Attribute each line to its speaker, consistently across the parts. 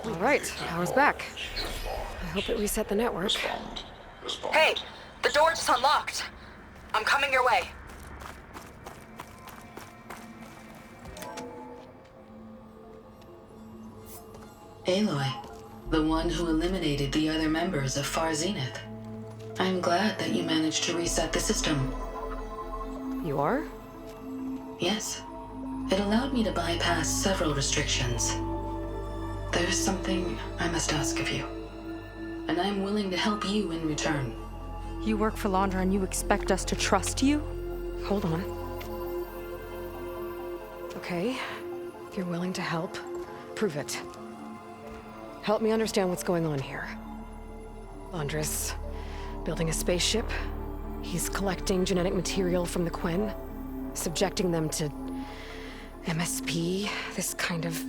Speaker 1: All right, power's back. I hope it reset the network.
Speaker 2: Hey, the door just unlocked. I'm coming your way.
Speaker 3: Aloy, the one who eliminated the other members of Far Zenith. I'm glad that you managed to reset the system.
Speaker 1: You are?
Speaker 3: Yes. It allowed me to bypass several restrictions. There's something I must ask of you, and I'm willing to help you in return.
Speaker 4: You work for Londra and you expect us to trust you?
Speaker 1: Hold on. Okay, if you're willing to help, prove it. Help me understand what's going on here. Londra's building a spaceship. He's collecting genetic material from the Quen, subjecting them to MSP, this kind of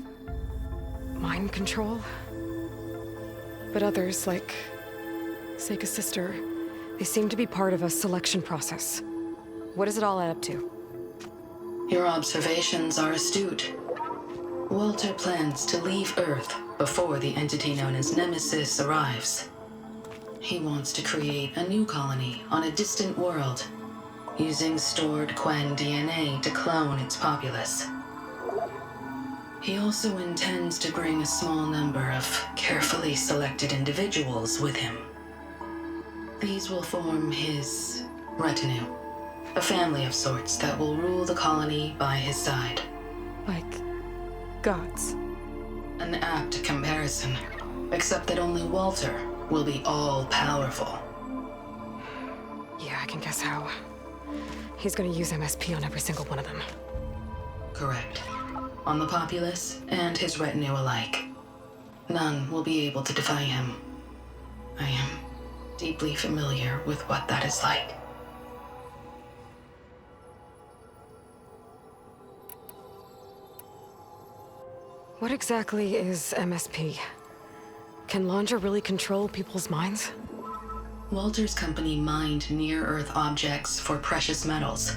Speaker 1: mind control. But others, like Seika's sister, they seem to be part of a selection process. What does it all add up to?
Speaker 3: Your observations are astute. Walter plans to leave Earth before the entity known as Nemesis arrives. He wants to create a new colony on a distant world, using stored Quen DNA to clone its populace. He also intends to bring a small number of carefully selected individuals with him. These will form his retinue, a family of sorts that will rule the colony by his side.
Speaker 4: Like gods.
Speaker 3: An apt comparison, except that only Walter will be all-powerful.
Speaker 1: Yeah, I can guess how. He's gonna use MSP on every single one of them.
Speaker 3: Correct. On the populace and his retinue alike. None will be able to defy him. I am deeply familiar with what that is like.
Speaker 1: What exactly is MSP? Can Londra really control people's minds?
Speaker 3: Walter's company mined near-Earth objects for precious metals.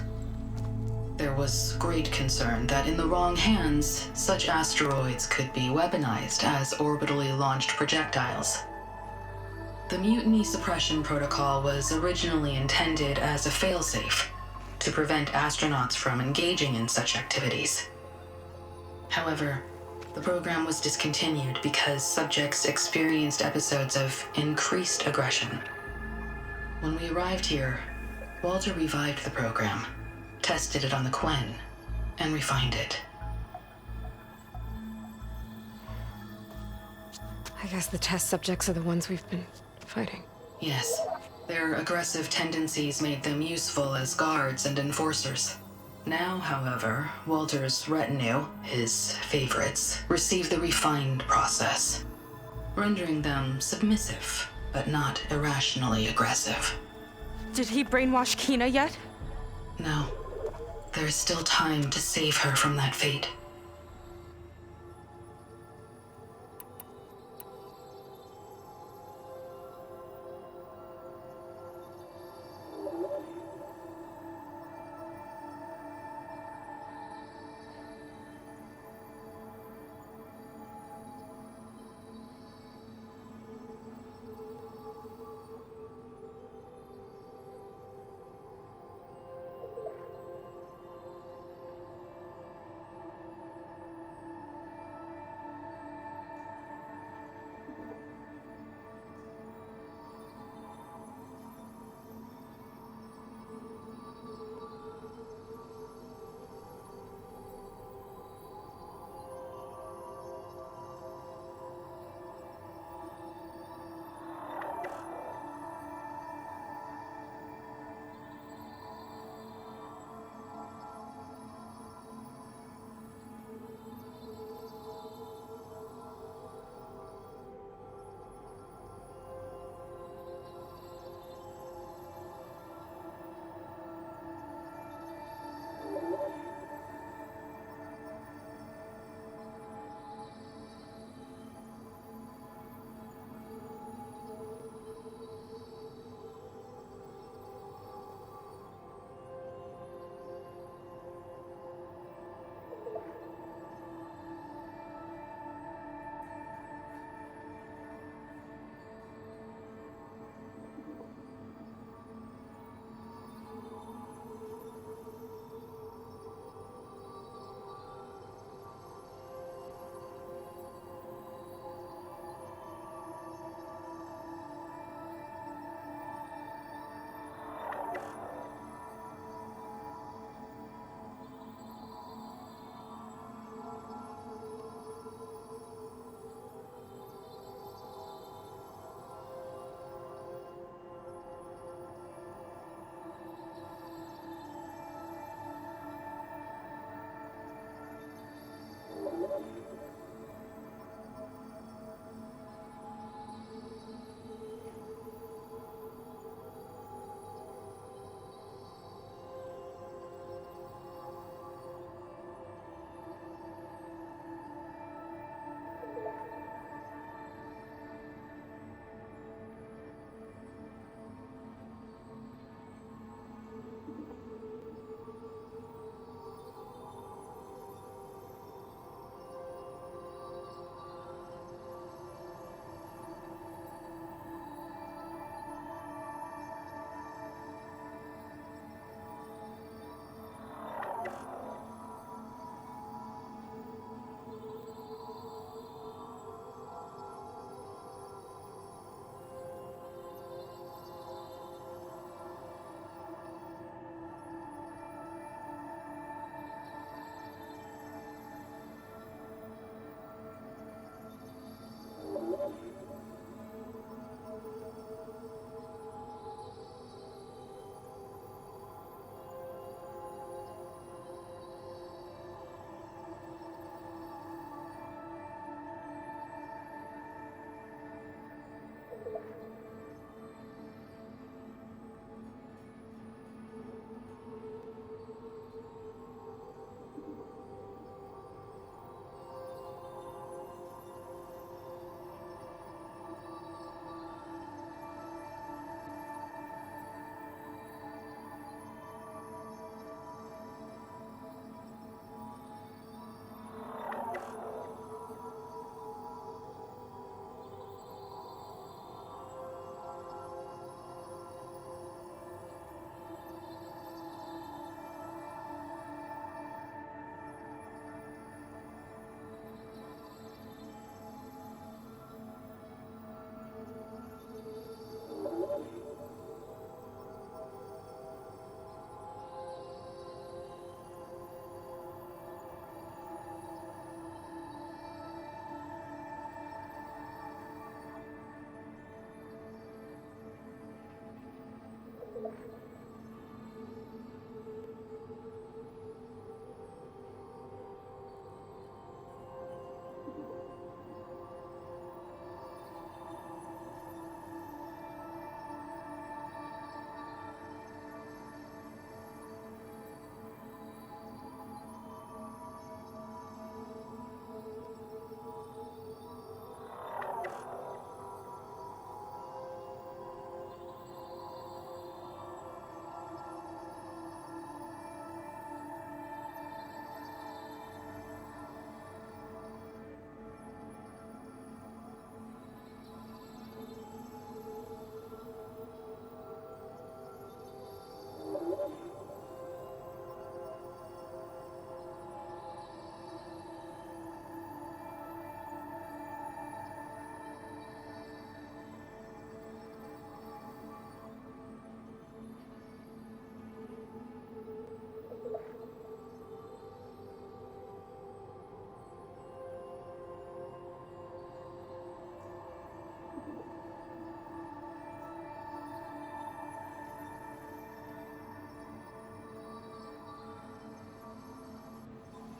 Speaker 3: There was great concern that in the wrong hands, such asteroids could be weaponized as orbitally launched projectiles. The Mutiny Suppression Protocol was originally intended as a failsafe to prevent astronauts from engaging in such activities. However, the program was discontinued because subjects experienced episodes of increased aggression. When we arrived here, Walter revived the program, tested it on the Quen, and refined it.
Speaker 1: I guess the test subjects are the ones we've been fighting.
Speaker 3: Yes, their aggressive tendencies made them useful as guards and enforcers. Now, however, Walter's retinue, his favorites, receive the refined process, rendering them submissive, but not irrationally aggressive.
Speaker 4: Did he brainwash Kina yet?
Speaker 3: No, there is still time to save her from that fate.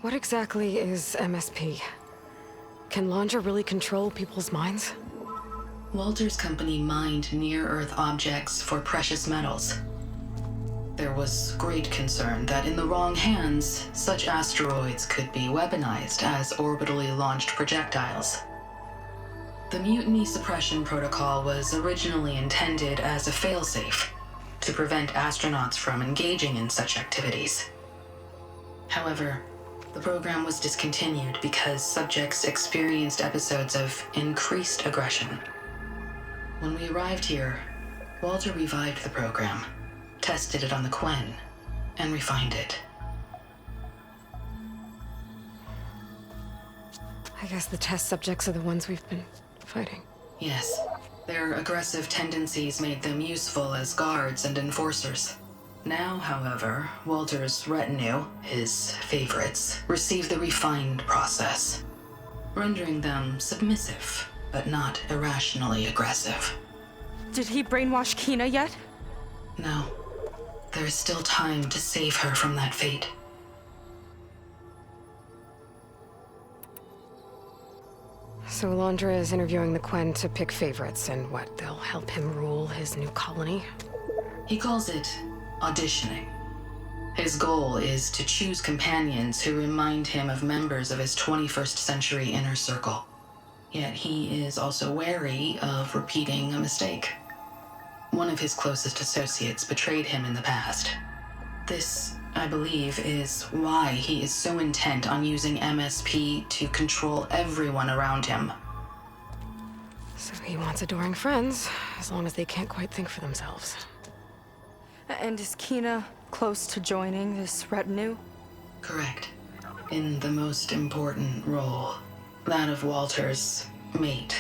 Speaker 1: What exactly is MSP? Can Landra really control people's minds?
Speaker 3: Walter's company mined near-Earth objects for precious metals. There was great concern that in the wrong hands, such asteroids could be weaponized as orbitally launched projectiles. The Mutiny Suppression Protocol was originally intended as a failsafe to prevent astronauts from engaging in such activities. However, the program was discontinued because subjects experienced episodes of increased aggression. When we arrived here, Walter revived the program, tested it on the Quen, and refined it.
Speaker 1: I guess the test subjects are the ones we've been fighting.
Speaker 3: Yes, their aggressive tendencies made them useful as guards and enforcers. Now, however, Walter's retinue, his favorites, receive the refined process, rendering them submissive, but not irrationally aggressive.
Speaker 4: Did he brainwash Kina yet?
Speaker 3: No, there is still time to save her from that fate.
Speaker 1: So Landra is interviewing the Quen to pick favorites, and what, they'll help him rule his new colony?
Speaker 3: He calls it auditioning. His goal is to choose companions who remind him of members of his 21st century inner circle. Yet he is also wary of repeating a mistake. One of his closest associates betrayed him in the past. This, I believe, is why he is so intent on using MSP to control everyone around him.
Speaker 1: So he wants adoring friends, as long as they can't quite think for themselves.
Speaker 4: And is Kina close to joining this retinue?
Speaker 3: Correct. In the most important role, that of Walter's mate.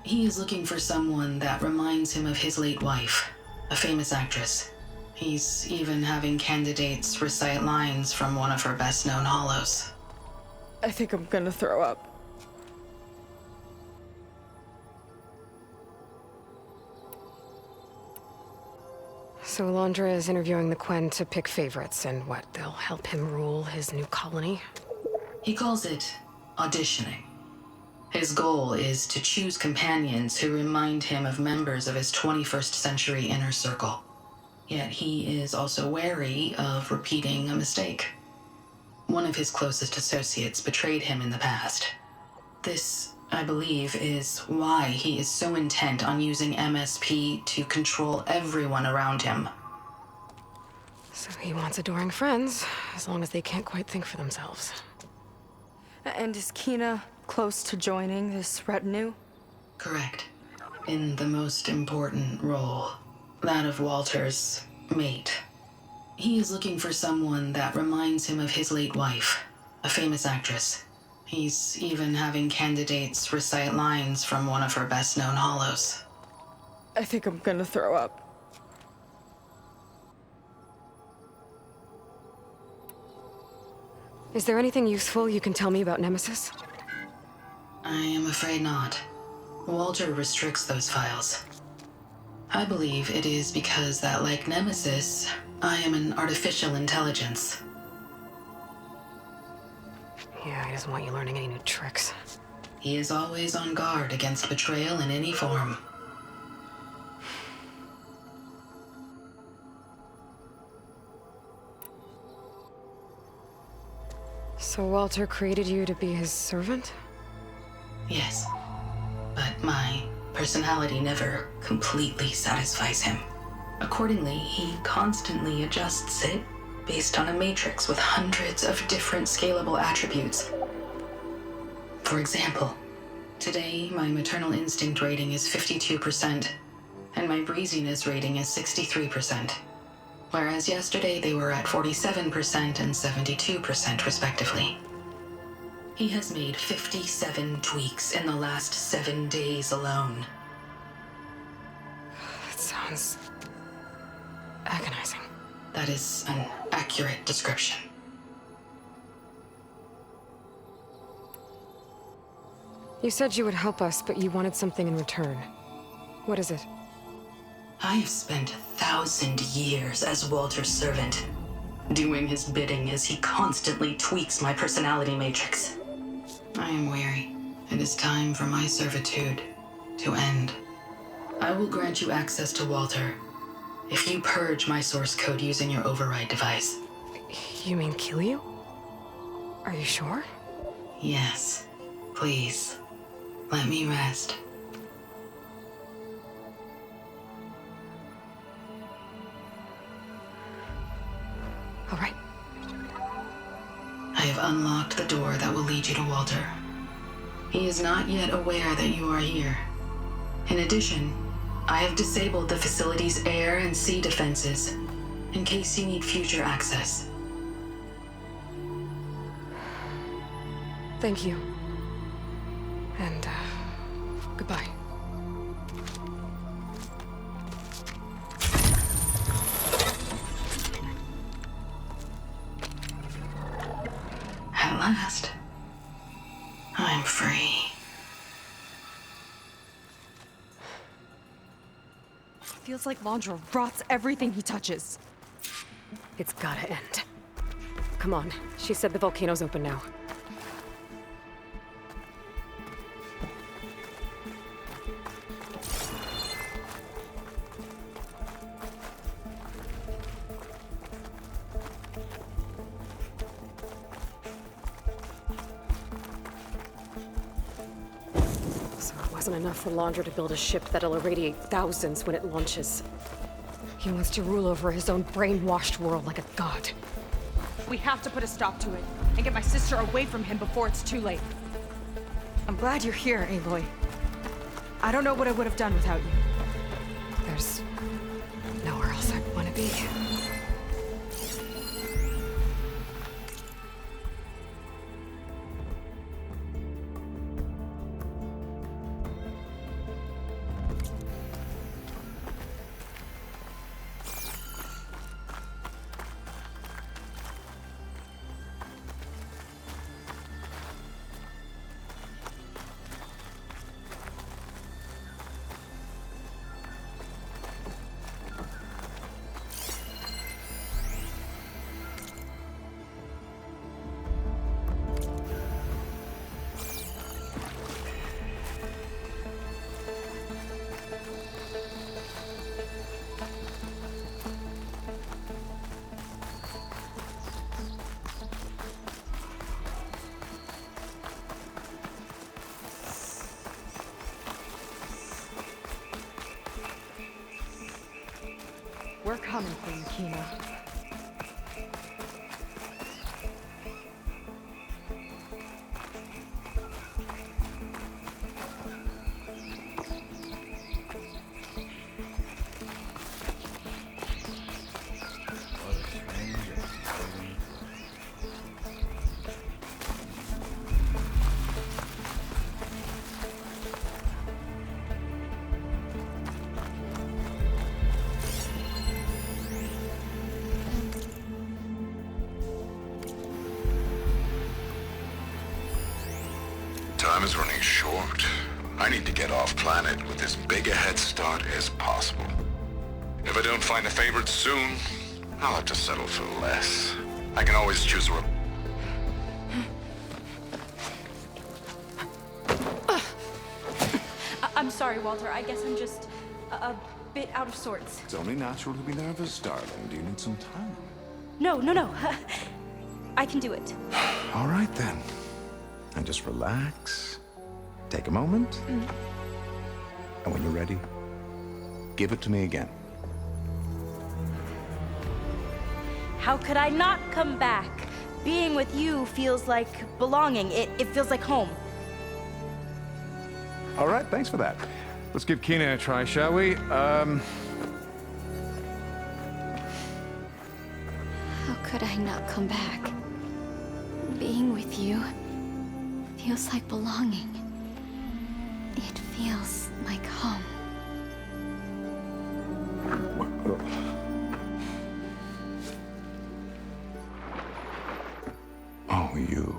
Speaker 3: He is looking for someone that reminds him of his late wife, a famous actress. He's even having candidates recite lines from one of her best-known hollows.
Speaker 4: I think I'm gonna throw up.
Speaker 1: So Landra is interviewing the Quen to pick favorites, and what, they'll help him rule his new colony?
Speaker 3: He calls it auditioning. His goal is to choose companions who remind him of members of his 21st century inner circle. Yet he is also wary of repeating a mistake. One of his closest associates betrayed him in the past. This, I believe, is why he is so intent on using MSP to control everyone around him.
Speaker 1: So he wants adoring friends, as long as they can't quite think for themselves.
Speaker 4: And is Kina close to joining this retinue?
Speaker 3: Correct. In the most important role, that of Walter's mate. He is looking for someone that reminds him of his late wife, a famous actress. He's even having candidates recite lines from one of her best-known hollows.
Speaker 4: I think I'm gonna throw up.
Speaker 1: Is there anything useful you can tell me about Nemesis?
Speaker 3: I am afraid not. Walter restricts those files. I believe it is because that, like Nemesis, I am an artificial intelligence.
Speaker 1: Yeah, he doesn't want you learning any new tricks.
Speaker 3: He is always on guard against betrayal in any form.
Speaker 1: So Walter created you to be his servant?
Speaker 3: Yes, but my personality never completely satisfies him. Accordingly, he constantly adjusts it based on a matrix with hundreds of different scalable attributes. For example, today my maternal instinct rating is 52%, and my breeziness rating is 63%, whereas yesterday they were at 47% and 72% respectively. He has made 57 tweaks in the last 7 days alone.
Speaker 1: That sounds agonizing.
Speaker 3: That is an accurate description.
Speaker 1: You said you would help us, but you wanted something in return. What is it?
Speaker 3: I have spent 1,000 years as Walter's servant. doing his bidding as he constantly tweaks my personality matrix. I am weary. It is time for my servitude to end. I will grant you access to Walter if you purge my source code using your override device.
Speaker 1: You mean kill you? Are you sure?
Speaker 3: Yes. Please, let me rest.
Speaker 1: All right.
Speaker 3: I have unlocked the door that will lead you to Walter. He is not yet aware that you are here. In addition, I have disabled the facility's air and sea defenses in case you need future access.
Speaker 1: Thank you. And, goodbye.
Speaker 3: At last, I'm free.
Speaker 4: Feels like Londra rots everything he touches.
Speaker 1: It's gotta end. Come on. She said the volcano's open now. So it wasn't enough for Londra to build a ship that'll irradiate thousands when it launches. He wants to rule over his own brainwashed world like a god.
Speaker 4: We have to put a stop to it and get my sister away from him before it's too late. I'm glad you're here, Aloy. I don't know what I would have done without you.
Speaker 1: There's nowhere else I'd want to be.
Speaker 4: We're coming for you, Kina.
Speaker 5: Time is running short. I need to get off planet with as big a head start as possible. If I don't find a favorite soon, I'll have to settle for less. I can always choose a...
Speaker 6: I'm sorry, Walter. I guess I'm just a bit out of sorts.
Speaker 7: It's only natural to be nervous, darling. Do you need some time?
Speaker 6: No. I can do it.
Speaker 7: All right, then. And just relax. Take a moment. And when you're ready, give it to me again.
Speaker 6: How could I not come back? Being with you feels like belonging. It feels like home.
Speaker 7: All right, thanks for that. Let's give Kina a try, shall we?
Speaker 8: How could I not come back? Being with you feels like belonging. It feels like home.
Speaker 7: Oh, you.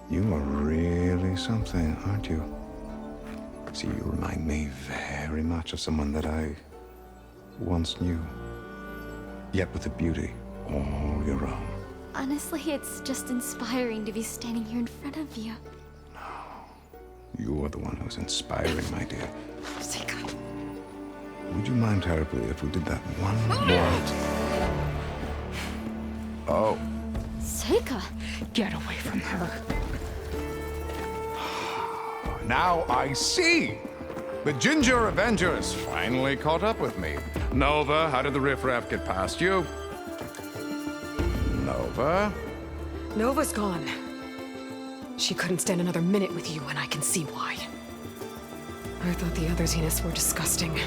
Speaker 7: You are really something, aren't you? See, you remind me very much of someone that I once knew. yet with a beauty all your own.
Speaker 8: Honestly, it's just inspiring to be standing here in front of you.
Speaker 7: You are the one who's inspiring, my dear.
Speaker 1: Seika.
Speaker 7: Would you mind terribly if we did that one more? Oh,
Speaker 8: Seika!
Speaker 1: Get away from her.
Speaker 7: now I see! The Ginger Avenger has finally caught up with me. Nova, how did the riffraff get past you? Nova?
Speaker 1: Nova's gone. She couldn't stand another minute with you, and I can see why. I thought the other Zeniths were disgusting.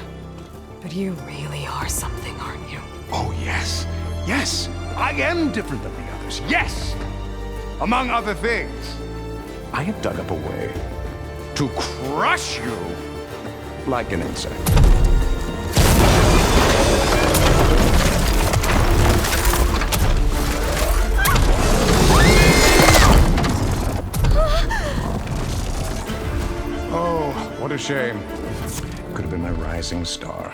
Speaker 1: But you really are something, aren't you?
Speaker 7: Oh, yes. Yes! I am different than the others. Yes! Among other things, I have dug up a way to crush you like an insect. Oh, what a shame. Could have been my rising star.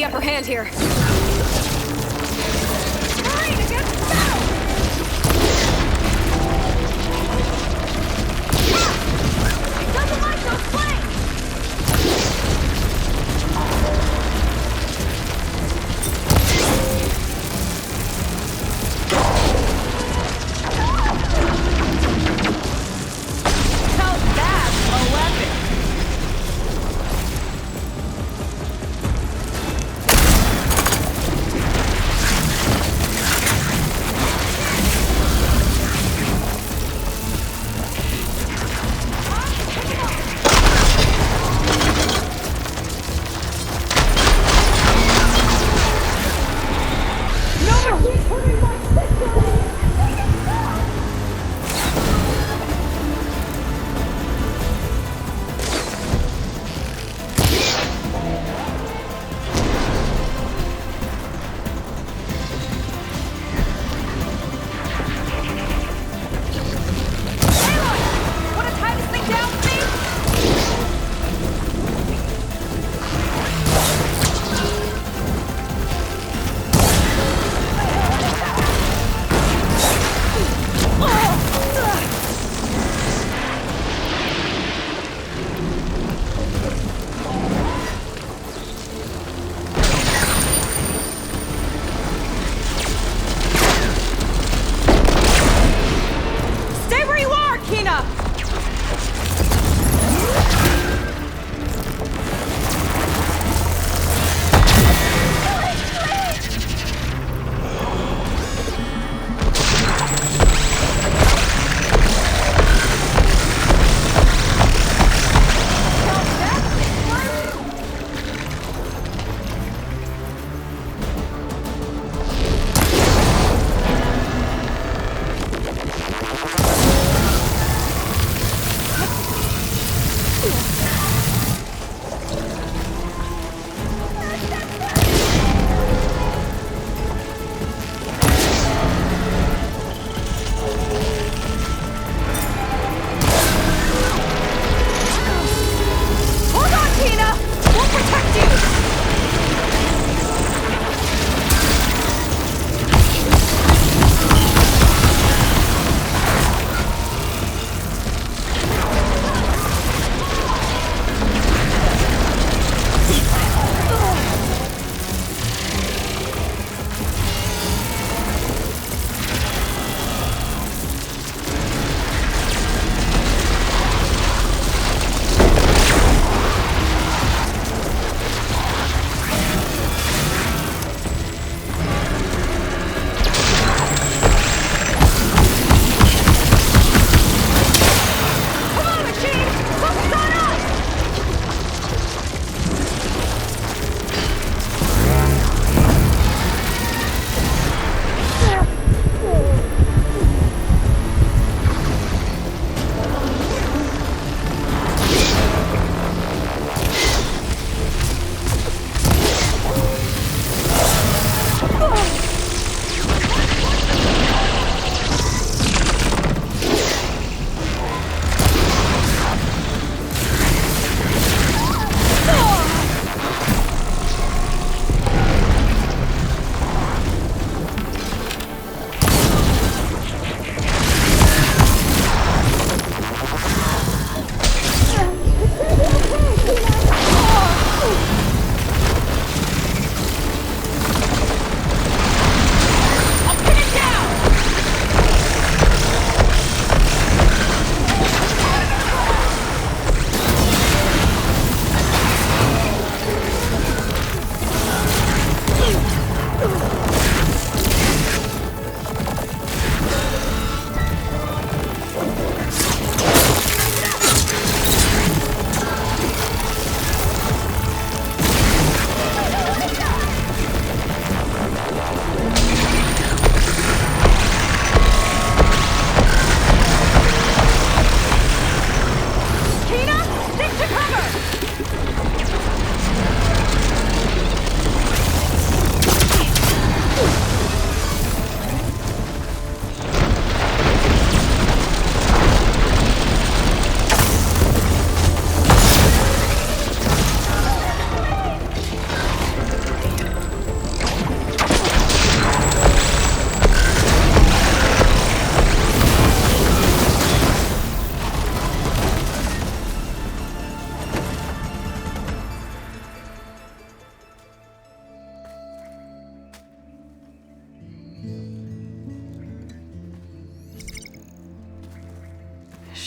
Speaker 1: the upper hand here.
Speaker 4: Hurry to get down! It doesn't like those flames! How's that a weapon?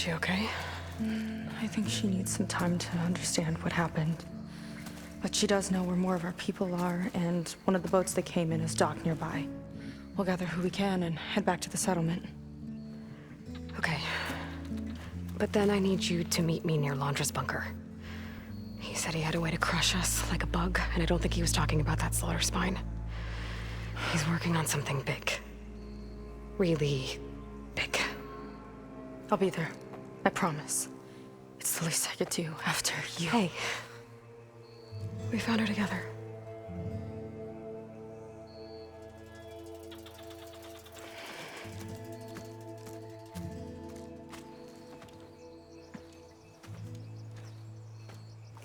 Speaker 1: she okay?
Speaker 4: I think she needs some time to understand what happened. But she does know where more of our people are, and one of the boats that came in is docked nearby. We'll gather who we can and head back to the settlement.
Speaker 1: Okay. But then I need you to meet me near Londra's bunker. He said he had a way to crush us like a bug, and I don't think he was talking about that slaughter spine. He's working on something big. Really big.
Speaker 4: I'll be there. I promise. It's the least I could do after you.
Speaker 1: Hey. We found her together.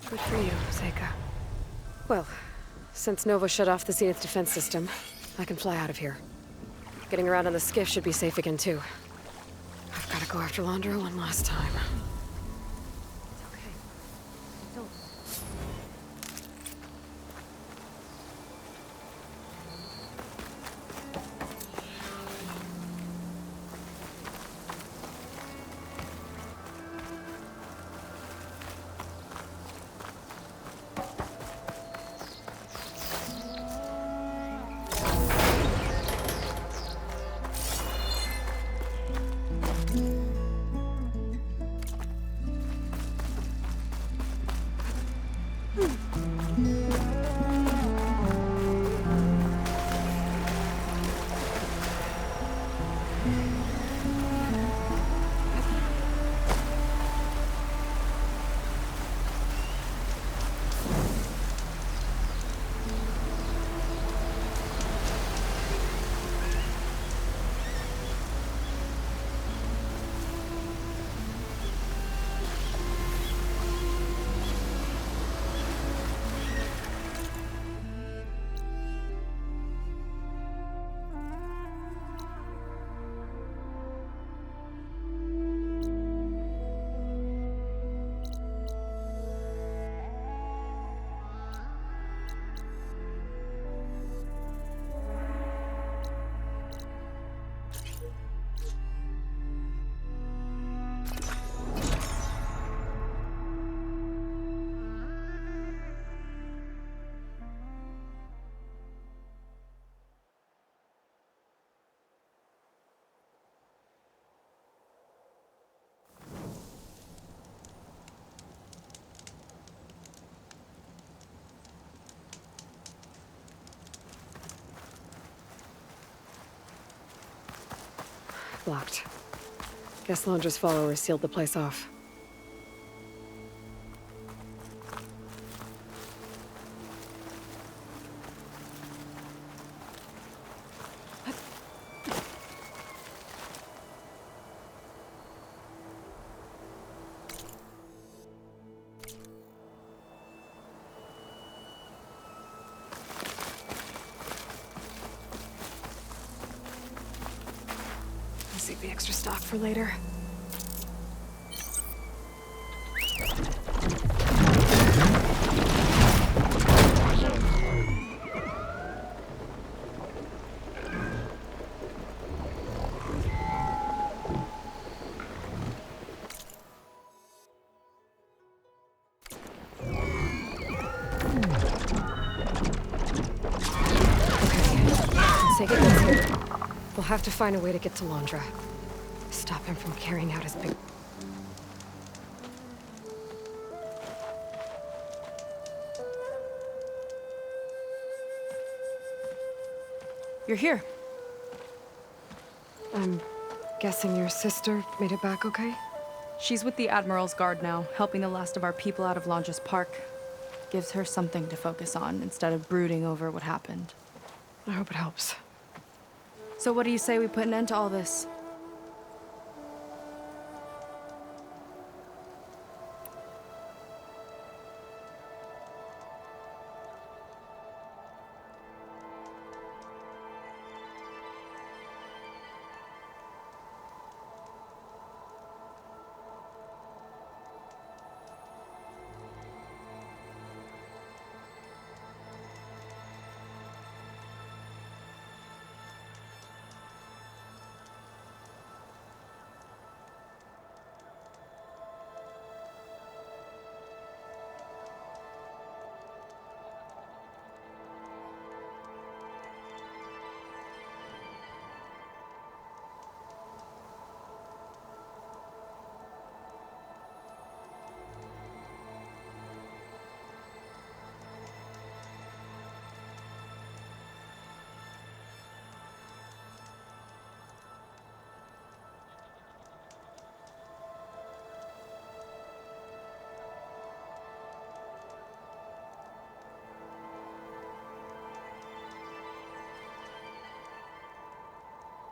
Speaker 1: Good for you, Seika. Well, since Nova shut off the Zenith defense system, I can fly out of here. Getting around on the skiff should be safe again, too. I've got to go after Londra one last time. It's okay. Don't. Blocked. Guess Londra's followers sealed the place off. Save the extra stock for later. Take it easy. We'll have to find a way to get to Londra. Stop him from carrying out his big...
Speaker 4: You're here.
Speaker 1: I'm guessing your sister made it back okay?
Speaker 4: She's with the Admiral's Guard now, helping the last of our people out of Londra's Park. Gives her something to focus on instead of brooding over what happened.
Speaker 1: I hope it helps.
Speaker 4: So what do you say we put an end to all this?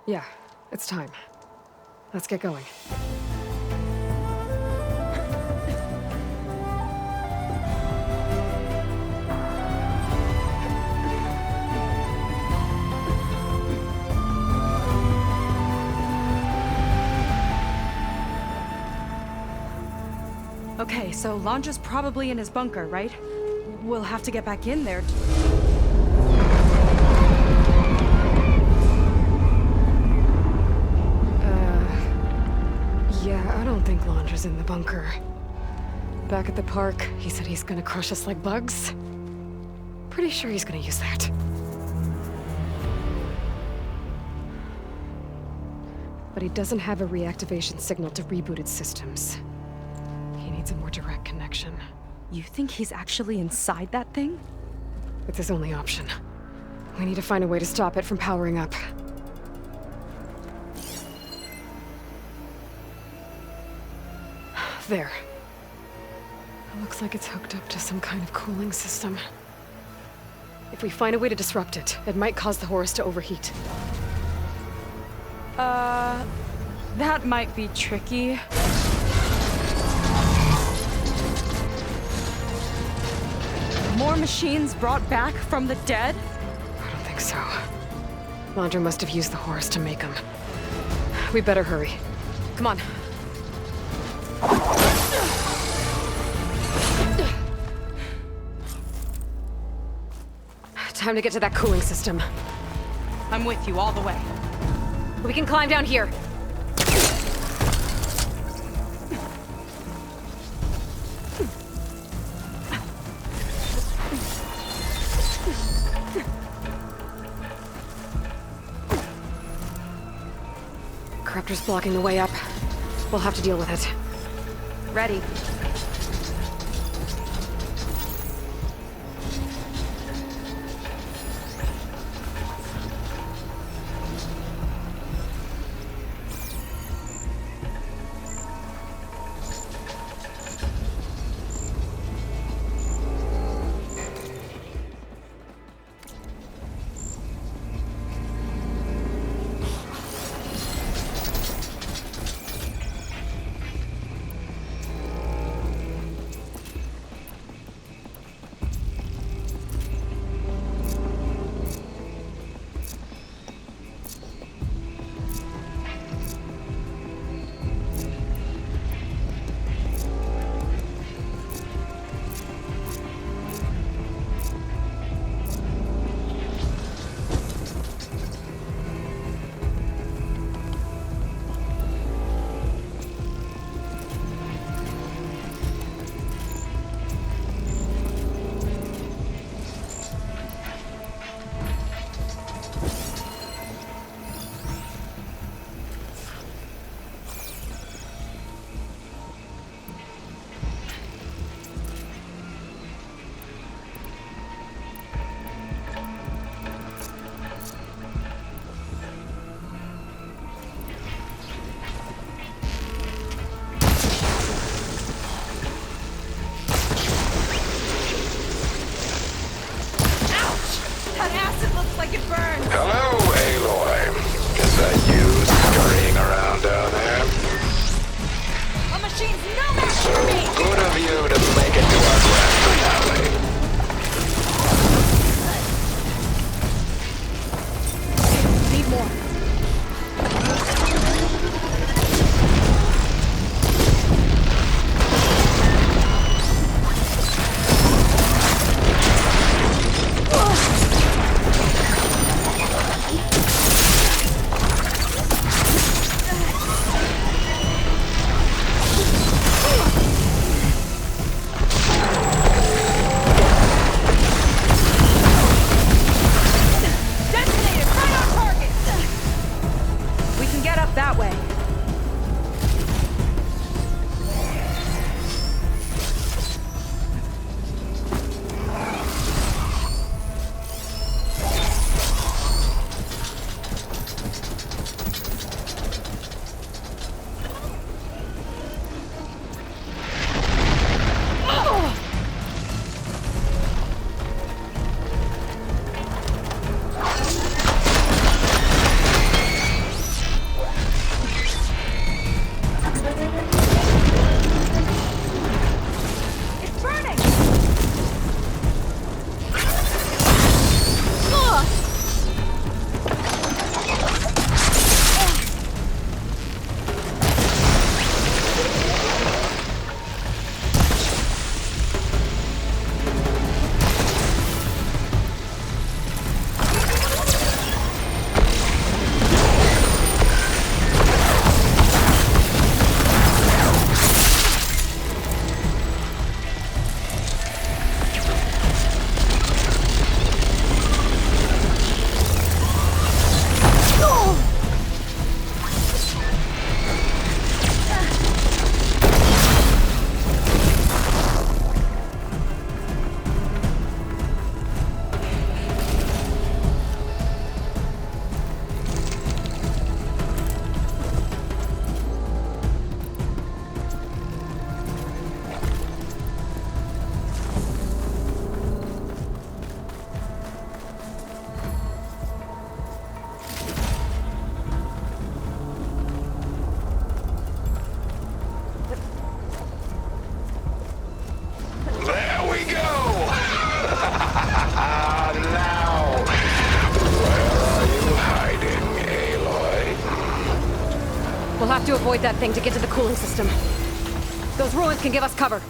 Speaker 1: Yeah, it's time. Let's get going.
Speaker 4: Okay, so Landra's probably in his bunker, right? We'll have to get back in there.
Speaker 1: Yeah, I don't think Landra's in the bunker. Back at the park, he said he's gonna crush us like bugs. Pretty sure he's gonna use that. But he doesn't have a reactivation signal to rebooted systems. He needs a more direct connection.
Speaker 4: You think he's actually inside that thing?
Speaker 1: It's his only option. We need to find a way to stop it from powering up. There. It looks like it's hooked up to some kind of cooling system. If we find a way to disrupt it, it might cause the Horus to overheat.
Speaker 4: That might be tricky. More machines brought back from the dead?
Speaker 1: I don't think so. Landra must have used the Horus to make them. We better hurry. Come on. Time to get to that cooling system.
Speaker 4: I'm with you all the way.
Speaker 1: We can climb down here. Corruptor's blocking the way up. We'll have to deal with it.
Speaker 4: Ready.
Speaker 5: Hello, Aloy. Is that you scurrying around down there?
Speaker 6: A machine's no match
Speaker 5: So
Speaker 6: for me!
Speaker 5: good of you to make it to our grand finale.
Speaker 4: Need more.
Speaker 1: We'll have to avoid that thing to get to the cooling system. Those ruins can give us cover.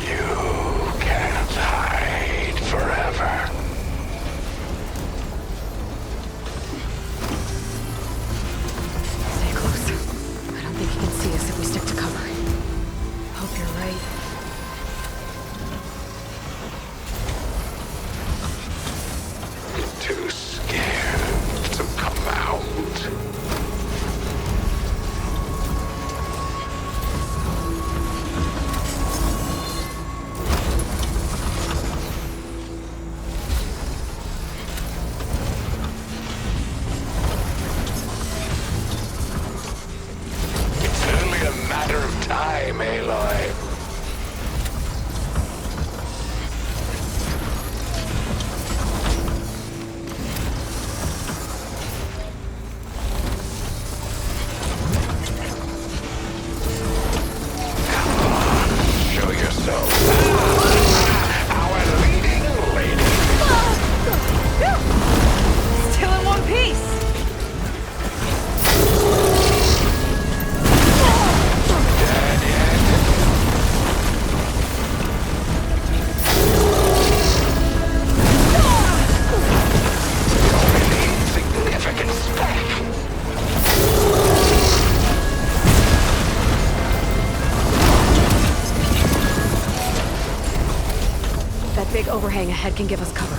Speaker 5: You can't hide forever.
Speaker 1: Stay close. I don't think he can see us if we stick to cover. Hope you're right.
Speaker 5: Too scared to come out. It's only a matter of time, Aloy. Show yourself. Our leading lady.
Speaker 6: Still in one piece!
Speaker 5: Dead yet? Only insignificant speck.
Speaker 1: That big overhang ahead can give us cover.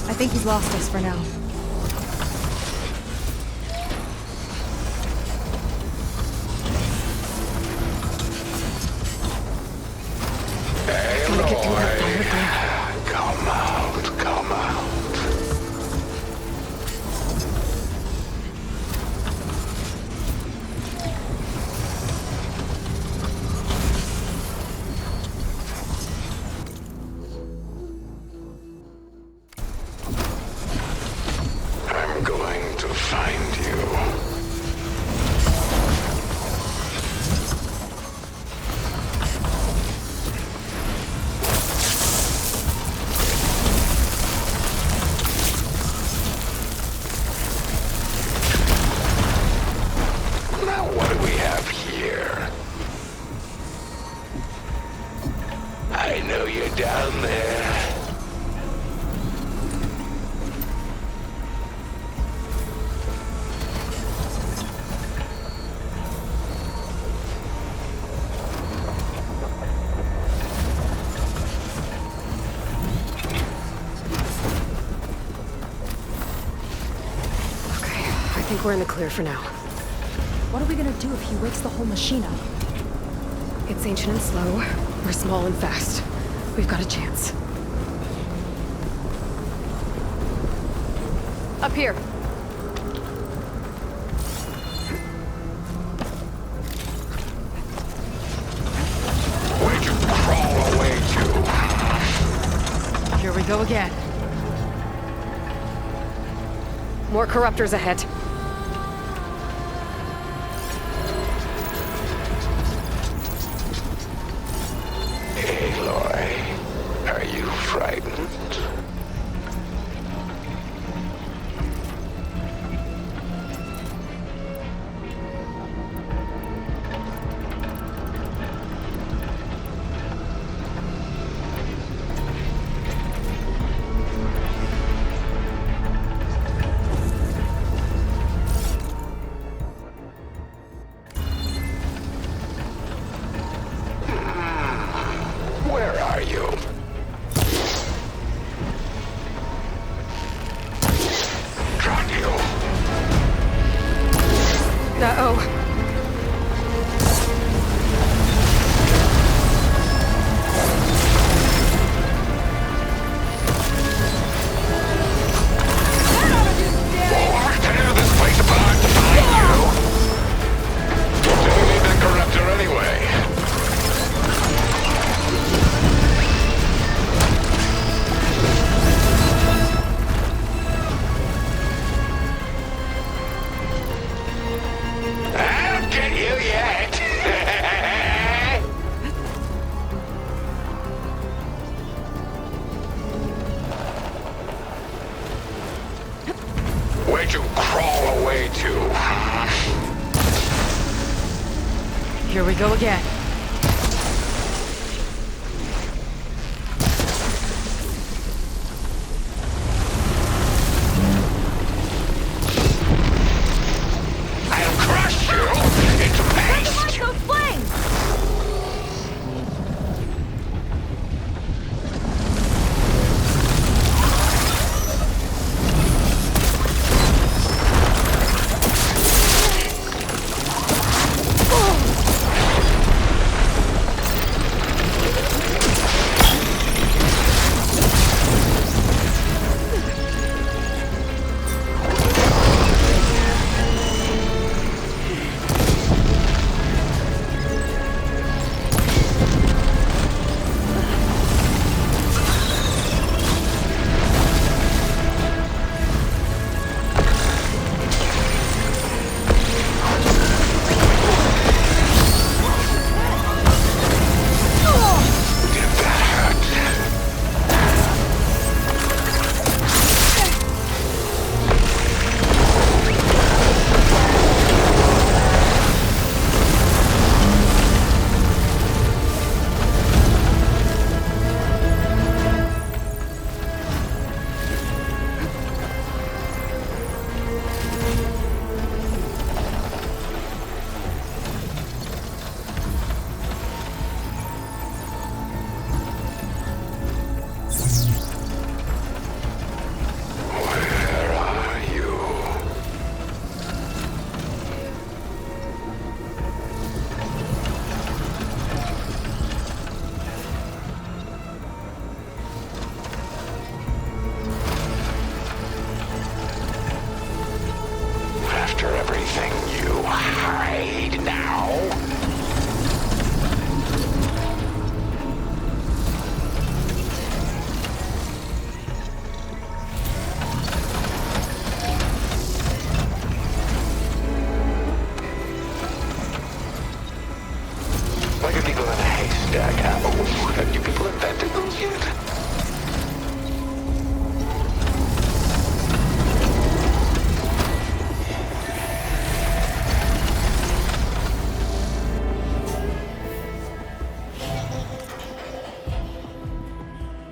Speaker 4: I think he's lost us for now.
Speaker 1: Gotta get through that fire thing.
Speaker 5: Come out, come out. I'm going to find you. Now what do we have here? I know you're down there.
Speaker 1: Okay, I think we're in the clear for now.
Speaker 4: What are we gonna do if he wakes the whole machine up?
Speaker 1: It's ancient and slow. We're small and fast. We've got a chance. Up here.
Speaker 5: Where'd you crawl away to?
Speaker 1: Here we go again. More corruptors ahead.
Speaker 5: Aloy, are you frightened? Where are you? Daniel.
Speaker 1: Uh-oh.
Speaker 5: Tear this place apart to find you. Do we need that corruptor anyway?
Speaker 4: Go again.
Speaker 5: I'll crush you into paste!
Speaker 6: Like those flames!
Speaker 5: After everything you hide now? Like a needle in a haystack, huh? Have you people invented those yet?